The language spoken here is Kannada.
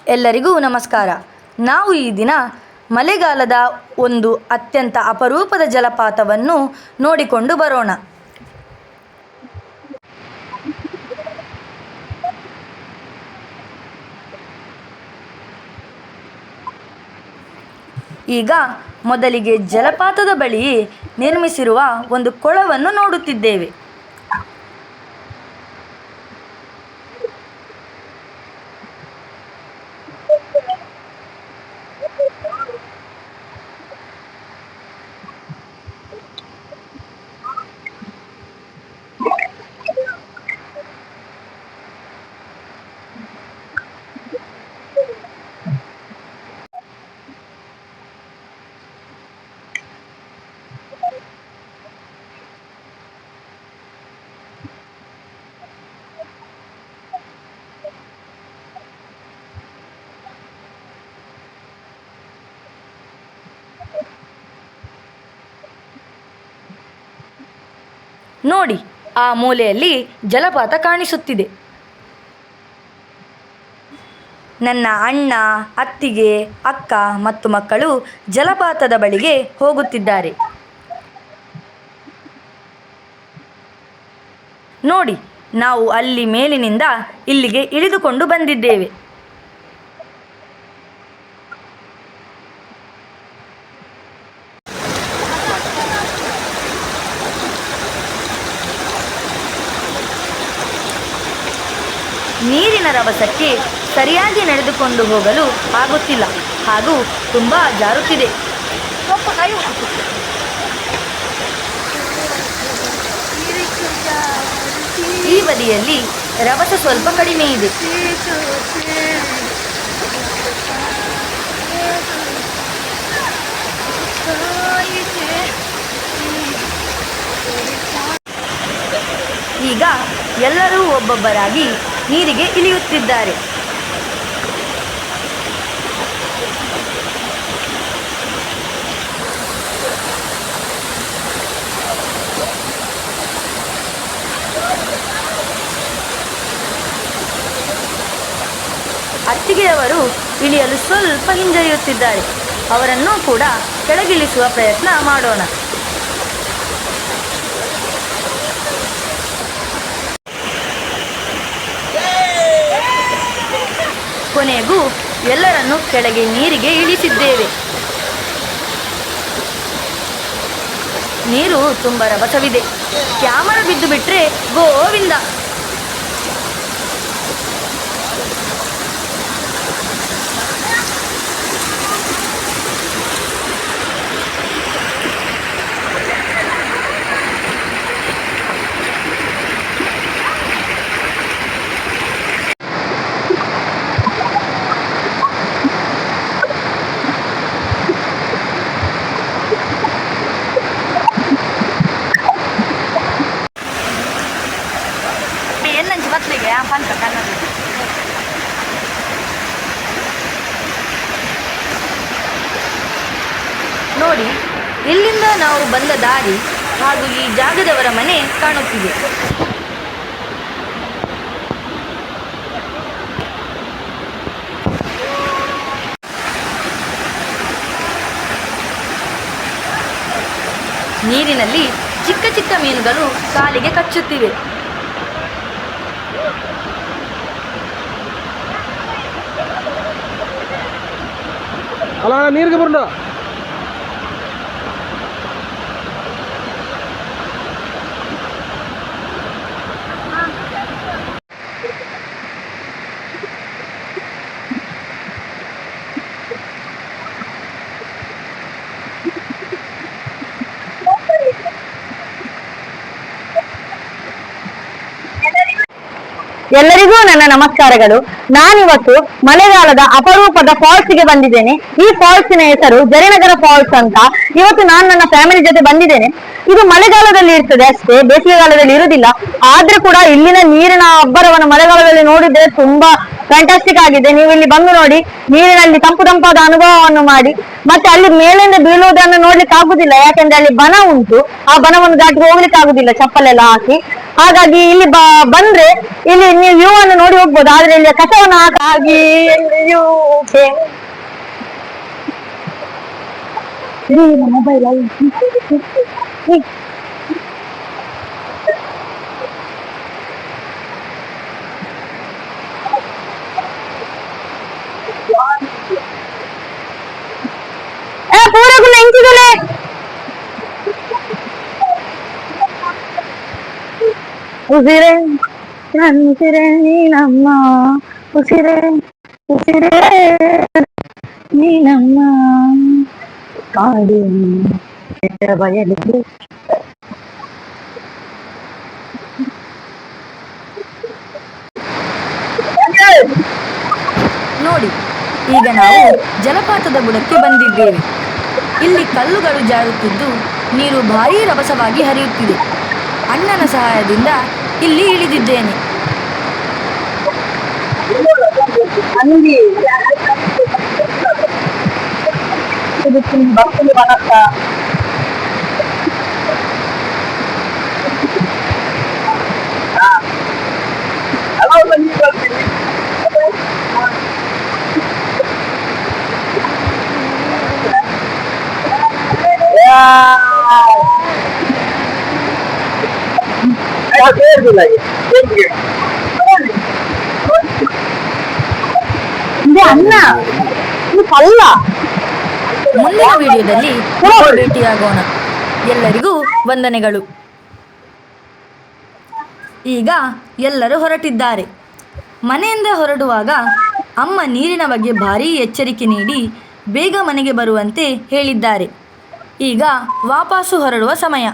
ಎಲ್ಲರಿಗೂ ನಮಸ್ಕಾರ. ನಾವು ಈ ದಿನ ಮಳೆಗಾಲದ ಒಂದು ಅತ್ಯಂತ ಅಪರೂಪದ ಜಲಪಾತವನ್ನು ನೋಡಿಕೊಂಡು ಬರೋಣ. ಈಗ ಮೊದಲಿಗೆ ಜಲಪಾತದ ಬಳಿ ನಿರ್ಮಿಸಿರುವ ಒಂದು ಕೊಳವನ್ನು ನೋಡುತ್ತಿದ್ದೇವೆ. ನೋಡಿ, ಆ ಮೂಲೆಯಲ್ಲಿ ಜಲಪಾತ ಕಾಣಿಸುತ್ತಿದೆ. ನನ್ನ ಅಣ್ಣ, ಅತ್ತಿಗೆ, ಅಕ್ಕ ಮತ್ತು ಮಕ್ಕಳು ಜಲಪಾತದ ಬಳಿಗೆ ಹೋಗುತ್ತಿದ್ದಾರೆ. ನೋಡಿ, ನಾವು ಅಲ್ಲಿ ಮೇಲಿನಿಂದ ಇಲ್ಲಿಗೆ ಇಳಿದುಕೊಂಡು ಬಂದಿದ್ದೇವೆ. ನೀರಿನ ರಭಸಕ್ಕೆ ಸರಿಯಾಗಿ ನಡೆದುಕೊಂಡು ಹೋಗಲು ಆಗುತ್ತಿಲ್ಲ ಹಾಗೂ ತುಂಬ ಜಾರುತ್ತಿದೆ. ಈ ಬದಿಯಲ್ಲಿ ರಭಸ ಸ್ವಲ್ಪ ಕಡಿಮೆ ಇದೆ. ಈಗ ಎಲ್ಲರೂ ಒಬ್ಬೊಬ್ಬರಾಗಿ ನೀರಿಗೆ ಇಳಿಯುತ್ತಿದ್ದಾರೆ. ಅತ್ತಿಗೆಯವರು ಇಳಿಯಲು ಸ್ವಲ್ಪ ಹಿಂಜರಿಯುತ್ತಿದ್ದಾರೆ. ಅವರನ್ನೂ ಕೂಡ ಕೆಳಗಿಳಿಸುವ ಪ್ರಯತ್ನ ಮಾಡೋಣ. ಕೊನೆಗೂ ಎಲ್ಲರನ್ನೂ ಕೆಳಗೆ ನೀರಿಗೆ ಇಳಿಸಿದ್ದೇವೆ. ನೀರು ತುಂಬ ರಭಸವಿದೆ. ಕ್ಯಾಮರಾ ಬಿದ್ದು ಬಿಟ್ರೆ ಗೋವಿಂದ. ನೋಡಿ, ಇಲ್ಲಿಂದ ನಾವು ಬಂದ ದಾರಿ ಹಾಗೂ ಈ ಜಾಗದವರ ಮನೆ ಕಾಣುತ್ತಿದೆ. ನೀರಿನಲ್ಲಿ ಚಿಕ್ಕ ಚಿಕ್ಕ ಮೀನುಗಳು ಕಾಲಿಗೆ ಕಚ್ಚುತ್ತಿವೆ. ಅಲ್ಲ, ನೀರಿಗೆ ಬರೋಣ. ಎಲ್ಲರಿಗೂ ನನ್ನ ನಮಸ್ಕಾರಗಳು. ನಾನಿವತ್ತು ಮಳೆಗಾಲದ ಅಪರೂಪದ ಫಾಲ್ಸ್ಗೆ ಬಂದಿದ್ದೇನೆ. ಈ ಫಾಲ್ಸಿನ ಹೆಸರು ಜರಿನಗರ ಫಾಲ್ಸ್ ಅಂತ. ಇವತ್ತು ನಾನು ನನ್ನ ಫ್ಯಾಮಿಲಿ ಜೊತೆ ಬಂದಿದ್ದೇನೆ. ಇದು ಮಳೆಗಾಲದಲ್ಲಿ ಇರ್ತದೆ ಅಷ್ಟೇ, ಬೇಸಿಗೆಗಾಲದಲ್ಲಿ ಇರುವುದಿಲ್ಲ. ಆದ್ರೂ ಕೂಡ ಇಲ್ಲಿನ ನೀರಿನ ಅಬ್ಬರವನ್ನು ಮಳೆಗಾಲದಲ್ಲಿ ನೋಡಿದ್ರೆ ತುಂಬಾ ಫ್ಯಾಂಟಾಸ್ಟಿಕ್ ಆಗಿದೆ. ನೀವು ಇಲ್ಲಿ ಬಂದು ನೋಡಿ, ನೀರಿನಲ್ಲಿ ತಂಪು ತಂಪಾದ ಅನುಭವವನ್ನು ಮಾಡಿ. ಮತ್ತೆ ಅಲ್ಲಿ ಮೇಲಿಂದ ಬೀಳುವುದನ್ನು ನೋಡ್ಲಿಕ್ಕೆ ಆಗುದಿಲ್ಲ, ಯಾಕಂದ್ರೆ ಅಲ್ಲಿ ಬನ ಉಂಟು. ಆ ಬನವನ್ನು ದಾಟಿ ಹೋಗ್ಲಿಕ್ಕೆ ಆಗುದಿಲ್ಲ ಚಪ್ಪಲೆಲ್ಲ ಹಾಕಿ. ಹಾಗಾಗಿ ಇಲ್ಲಿ ಬಂದ್ರೆ ಇಲ್ಲಿ ನೀವು ವ್ಯೂ ಅನ್ನು ನೋಡಿ ಹೋಗ್ಬೋದು. ಆದ್ರೆ ಇಲ್ಲಿ ಕಸವನ್ನು ಹಾಕಿ ಮೊಬೈಲ್ ಪೂರಕುಲ್ಲ ಎಂಚಿದಲೆ ಉಸಿರೇ ಉಸಿರೇ ನೀನಮ್ಮ ಉಸಿರೇ ಉಸಿರೇ ನೀನಮ್ಮ ಕಾಡು ಬಯಲಿಗೆ ನೋಡಿ, ಈಗ ನಾವು ಜಲಪಾತದ ಬುಡಕ್ಕೆ ಬಂದಿದ್ದೇವೆ. ಇಲ್ಲಿ ಕಲ್ಲುಗಳು ಜಾರುತ್ತಿದ್ದು ನೀರು ಭಾರೀ ರಭಸವಾಗಿ ಹರಿಯುತ್ತಿದೆ. ಅಣ್ಣನ ಸಹಾಯದಿಂದ ಇಲ್ಲಿ ಇಳಿದಿದ್ದೇನೆ. ಅನ್ನ ಕಲ್ಲ. ಮುಂದಿನ ವಿಡಿಯೋದಲ್ಲಿ ಭೇಟಿಯಾಗೋಣ. ಎಲ್ಲರಿಗೂ ವಂದನೆಗಳು. ಈಗ ಎಲ್ಲರೂ ಹೊರಟಿದ್ದಾರೆ. ಮನೆಯಿಂದ ಹೊರಡುವಾಗ ಅಮ್ಮ ನೀರಿನ ಬಗ್ಗೆ ಭಾರೀ ಎಚ್ಚರಿಕೆ ನೀಡಿ ಬೇಗ ಮನೆಗೆ ಬರುವಂತೆ ಹೇಳಿದ್ದಾರೆ. ಈಗ ವಾಪಸ್ಸು ಹೊರಡುವ ಸಮಯ.